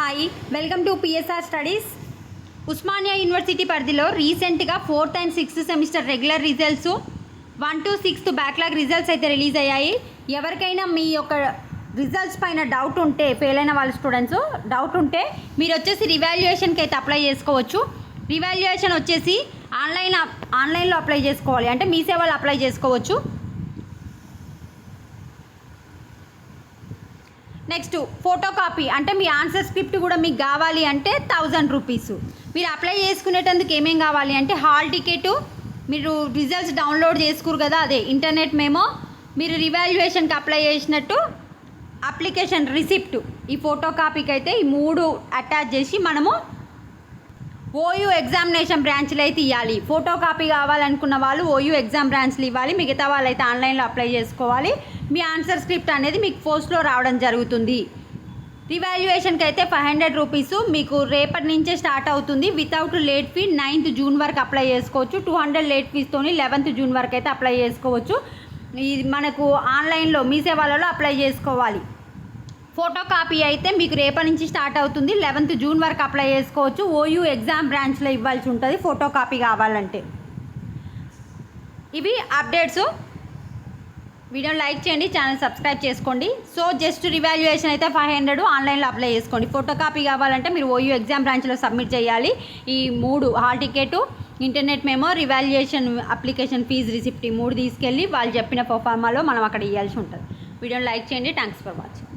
Hi, welcome to PSR studies. Osmania university పరిధిలో రీసెంట్గా 4th and 6th semester regular results, 1 to 6th backlog results అయితే release అయ్యాయి. ఎవరికైనా మీ యొక్క రిజల్ట్స్ పైన డౌట్ ఉంటే, ఫెయిల్ అయిన వాళ్ళ స్టూడెంట్స్ డౌట్ ఉంటే మీరు వచ్చేసి రివాల్యుయేషన్కి అయితే అప్లై చేసుకోవచ్చు. రివాల్యుయేషన్ వచ్చేసి ఆన్లైన్లో అప్లై చేసుకోవాలి, అంటే మీ సేవలో అప్లై చేసుకోవచ్చు. నెక్స్ట్ ఫోటో కాపీ, అంటే మీ ఆన్సర్ స్క్రిప్ట్ కూడా మీకు కావాలి అంటే 1000 రూపీస్. మీరు అప్లై చేసుకునేటందుకు ఏమేం కావాలి అంటే హాల్ టికెట్, మీరు రిజల్ట్స్ డౌన్లోడ్ చేసుకురు కదా అదే ఇంటర్నెట్ మేమో, మీరు రివాల్యుయేషన్కి అప్లై చేసినట్టు అప్లికేషన్ రిసిప్ట్, ఈ ఫోటో కాపీకి అయితే ఈ 3 అటాచ్ చేసి మనము ఓయూ ఎగ్జామినేషన్ బ్రాంచ్లో అయితే ఇవ్వాలి. ఫోటో కాపీ కావాలనుకున్న వాళ్ళు ఓయూ ఎగ్జామ్ బ్రాంచ్లు ఇవ్వాలి, మిగతా వాళ్ళు అయితే ఆన్లైన్లో అప్లై చేసుకోవాలి. మీ ఆన్సర్ స్క్రిప్ట్ అనేది మీకు పోస్ట్లో రావడం జరుగుతుంది. రివాల్యుయేషన్కి అయితే 500 రూపీస్ మీకు రేపటి నుంచే స్టార్ట్ అవుతుంది. Without late fee 9th June వరకు అప్లై చేసుకోవచ్చు. 200 లేట్ ఫీస్తోని 11th జూన్ వరకు అయితే అప్లై చేసుకోవచ్చు. ఇది మనకు ఆన్లైన్లో మీ సేవలలో అప్లై చేసుకోవాలి. ఫోటో కాపీ అయితే మీకు రేపటి నుంచి స్టార్ట్ అవుతుంది. 11th జూన్ వరకు అప్లై చేసుకోవచ్చు. ఓయూ ఎగ్జామ్ బ్రాంచ్లో ఇవ్వాల్సి ఉంటుంది ఫోటో కాపీ కావాలంటే. ఇవి అప్డేట్స్. వీడియోని లైక్ చేయండి, ఛానల్ సబ్స్క్రైబ్ చేసుకోండి. సో జస్ట్ రివాల్యుయేషన్ అయితే 500 ఆన్లైన్లో అప్లై చేసుకోండి. ఫోటో కాపీ కావాలంటే మీరు ఓయూ ఎగ్జామ్ బ్రాంచ్లో సబ్మిట్ చేయాలి. ఈ 3 హాల్ టికెట్, ఇంటర్నెట్ మేమో, రివాల్యుయేషన్ అప్లికేషన్ ఫీజు రిసిప్ట్, ఈ 3 తీసుకెళ్ళి వాళ్ళు చెప్పిన పర్ఫార్మాలో మనం అక్కడ ఇవ్వాల్సి ఉంటుంది. వీడియోని లైక్ చేయండి. Thanks for watching.